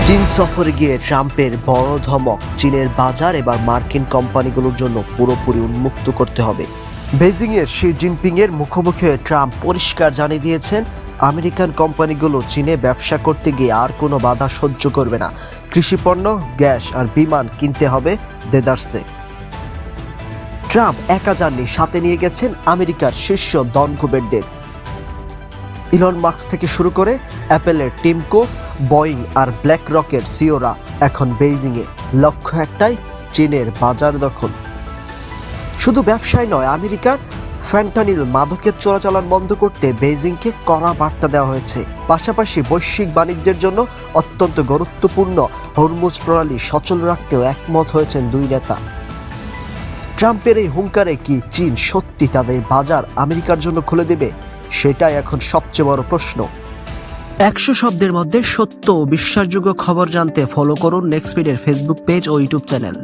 চীন সফরে গিয়ে ট্রাম্পের বড় ধমক, চীনের বাজার এবার মার্কিন কোম্পানিগুলোর জন্য পুরোপুরি উন্মুক্ত করতে হবে। বেজিংয়ের শি জিনপিংয়ের মুখোমুখি হয়ে ট্রাম্প পরিষ্কার জানিয়ে দিয়েছেন, আমেরিকান কোম্পানিগুলো চীনে ব্যবসা করতে গিয়ে আর কোনো বাধা সহ্য করবে না। কৃষিপণ্য, গ্যাস আর বিমান কিনতে হবে দেদারসে। ট্রাম্প একা যাননি, সাথে নিয়ে গেছেন আমেরিকার শীর্ষ দনকুবেরদের। ইলন মাস্ক থেকে শুরু করে অ্যাপেলের টিম কুক, বোয়িং আর ব্ল্যাক রকের সিওরা এখন বেইজিংয়ে। লক্ষ্য একটাই, চীনের বাজার দখল। শুধু ব্যবসায় নয়, আমেরিকার ফ্যান্টানিল মাদকের চোরাচালান বন্ধ করতে বেইজিংকে কড়া বার্তা দেওয়া হয়েছে। পাশাপাশি বৈশ্বিক বাণিজ্যের জন্য অত্যন্ত গুরুত্বপূর্ণ হরমুজ প্রণালী সচল রাখতেও একমত হয়েছেন দুই নেতা। ট্রাম্পের এই হুঙ্কারে কি চীন সত্যি তাদের বাজার আমেরিকার জন্য খুলে দেবে? সেটাই এখন সবচেয়ে বড় প্রশ্ন। 100 শব্দের মধ্যে সত্য ও বিশ্বাসযোগ্য খবর জানতে ফলো করুন নেক্সট স্পিডের ফেসবুক পেজ ও ইউটিউব চ্যানেল।